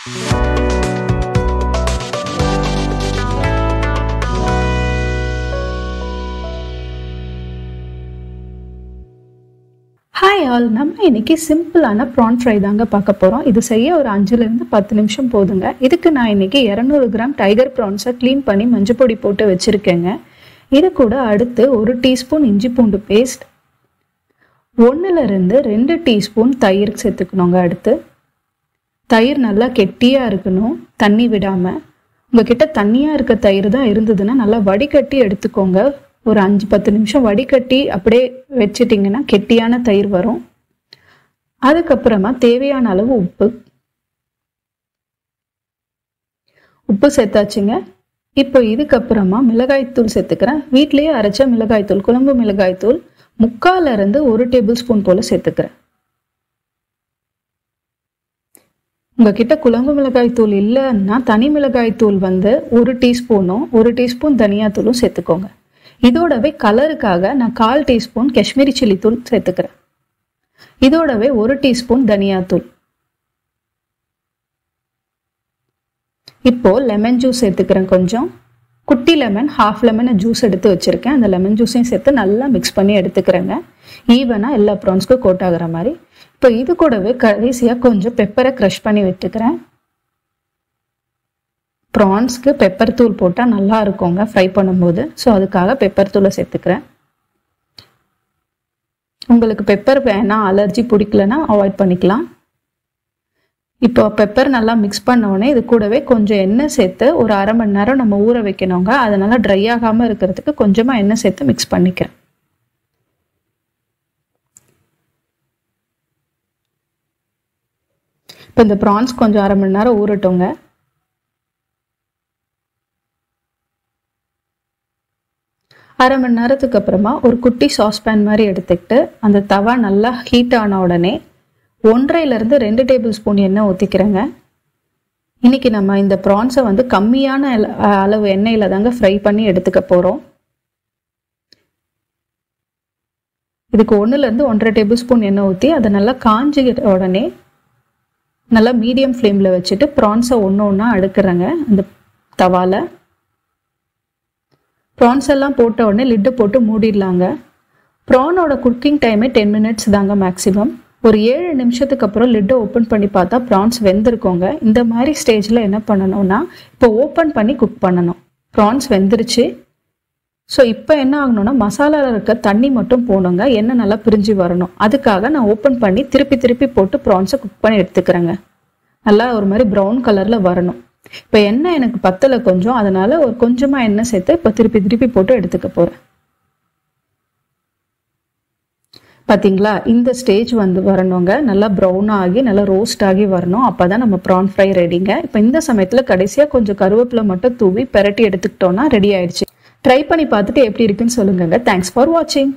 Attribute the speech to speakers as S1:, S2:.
S1: Hi all, நம்ம இன்னைக்கு சிம்பிளான ப்ரான் ஃப்ரை தாங்க பார்க்க போகிறோம். இது செய்ய ஒரு 5லேருந்து 10 நிமிஷம் போதுங்க. இதுக்கு நான் இன்னைக்கு 200 கிராம் டைகர் ப்ரான்ஸை க்ளீன் பண்ணி மஞ்சள் பொடி போட்டு வச்சுருக்கேங்க. இது கூட அடுத்து 1 டீஸ்பூன் இஞ்சி பூண்டு பேஸ்ட், 1லேருந்து 2 டீஸ்பூன் தயிர் சேர்த்துக்கணுங்க. அடுத்து தயிர் நல்லா கெட்டியாக இருக்கணும், தண்ணி விடாமல். உங்ககிட்ட தண்ணியாக இருக்க தயிர் தான் இருந்ததுன்னா நல்லா வடிகட்டி எடுத்துக்கோங்க. ஒரு 5-10 நிமிஷம் வடிகட்டி அப்படியே வச்சிட்டிங்கன்னா கெட்டியான தயிர் வரும். அதுக்கப்புறமா தேவையான அளவு உப்பு சேர்த்தாச்சுங்க. இப்போ இதுக்கப்புறமா மிளகாய்த்தூள் சேர்த்துக்கிறேன். வீட்லேயே அரைச்ச மிளகாய்த்தூள், குழம்பு மிளகாய்த்தூள் 3/4லேருந்து 1 டேபிள் ஸ்பூன் போல் சேர்த்துக்கிறேன். உங்ககிட்ட குழம்பு மிளகாய்த்தூள் இல்லைன்னா தனி மிளகாய்த்தூள் 1 டீஸ்பூனும் 1 டீஸ்பூன் தனியாத்தூளும் சேர்த்துக்கோங்க. இதோடவே கலருக்காக நான் 1/4 டீஸ்பூன் காஷ்மீரி சில்லி தூள் சேர்த்துக்கிறேன். இதோடவே 1 டீஸ்பூன் தனியாத்தூள். இப்போ லெமன் ஜூஸ் சேர்த்துக்கிறேன். கொஞ்சம் குட்டி லெமன், 1/2 லெமனை ஜூஸ் எடுத்து வச்சிருக்கேன். அந்த லெமன் ஜூஸையும் சேர்த்து நல்லா மிக்ஸ் பண்ணி எடுத்துக்கிறேங்க. ஈவனாக எல்லா ப்ரான்ஸ்க்கும் கோட் ஆகுற மாதிரி. இப்போ இது கூடவே கடைசியாக கொஞ்சம் பெப்பரை க்ரஷ் பண்ணி விட்டுக்கிறேன். ப்ரான்ஸ்க்கு பெப்பர் தூள் போட்டால் நல்லா இருக்குங்க ஃப்ரை பண்ணும்போது. ஸோ அதுக்காக பெப்பர் தூளை சேர்த்துக்கிறேன். உங்களுக்கு பெப்பர் வேணாம், அலர்ஜி பிடிக்கலன்னா அவாய்ட் பண்ணிக்கலாம். இப்போ பெப்பர் நல்லா மிக்ஸ் பண்ண உடனே இது கூடவே கொஞ்சம் எண்ணெய் சேர்த்து ஒரு 1/2 மணி நேரம் நம்ம ஊற வைக்கணுங்க. அதனால ட்ரை ஆகாமல் இருக்கிறதுக்கு கொஞ்சமாக எண்ணெய் சேர்த்து மிக்ஸ் பண்ணிக்கிறேன். இப்போ இந்த ப்ரான்ஸ் கொஞ்சம் 1/2 மணி நேரம் ஊறட்டுங்க. அரை மணி நேரத்துக்கு அப்புறமா ஒரு குட்டி சாஸ்பேன் மாதிரி எடுத்துக்கிட்டு அந்த தவா நல்லா ஹீட் ஆன உடனே 1.5லேருந்து 2 டேபிள் ஸ்பூன் எண்ணெய் ஊற்றிக்கிறேங்க. இன்னைக்கு நம்ம இந்த ப்ரான்ஸை கம்மியான அளவு எண்ணெயில் தாங்க ஃப்ரை பண்ணி எடுத்துக்க போகிறோம். இதுக்கு 1லேருந்து 1.5 டேபிள் ஸ்பூன் எண்ணெய் ஊற்றி அதை நல்லா காஞ்சிக்கிட்ட உடனே நல்லா மீடியம் ஃப்ளேமில் வச்சுட்டு ப்ரான்ஸை ஒன்றா அடுக்குறேங்க. அந்த தவாவில் ப்ரான்ஸ் எல்லாம் போட்ட உடனே லிட்டு போட்டு மூடிடலாங்க. ப்ரானோட குக்கிங் டைமே 10 மினிட்ஸ் தாங்க மேக்ஸிமம். ஒரு 7 நிமிஷத்துக்கு அப்புறம் லிட்டை ஓப்பன் பண்ணி பார்த்தா ப்ரான்ஸ் வெந்திருக்கோங்க. இந்த மாதிரி ஸ்டேஜில் என்ன பண்ணணும்னா இப்போ ஓப்பன் பண்ணி குக் பண்ணணும். ப்ரான்ஸ் வெந்துருச்சு. ஸோ இப்போ என்ன ஆகணும்னா மசாலாவில் இருக்க தண்ணி மட்டும் போகணுங்க. எண்ணெய் நல்லா பிரிஞ்சு வரணும். அதுக்காக நான் ஓப்பன் பண்ணி திருப்பி போட்டு ப்ரான்ஸை குக் பண்ணி எடுத்துக்கிறேங்க. நல்லா ஒரு மாதிரி ப்ரௌன் கலரில் வரணும். இப்போ எண்ணெய் எனக்கு பத்தலை கொஞ்சம், அதனால ஒரு கொஞ்சமாக எண்ணெய் சேர்த்து இப்போ திருப்பி போட்டு எடுத்துக்க போகிறேன். பார்த்தீங்களா, இந்த ஸ்டேஜ் வரணுங்க. நல்லா ப்ரௌனாக ஆகி நல்லா ரோஸ்ட் ஆகி வரணும். அப்போ தான் நம்ம ப்ரான் ஃப்ரை ரெடிங்க. இப்போ இந்த சமயத்தில் கடைசியாக கொஞ்சம் கருவேப்பிலை மட்டும் தூவி பெரட்டி எடுத்துக்கிட்டோன்னா ரெடி ஆயிடுச்சு. ட்ரை பண்ணி பார்த்துட்டு எப்படி இருக்குன்னு சொல்லுங்க. தேங்க்ஸ் ஃபார் வாட்சிங்.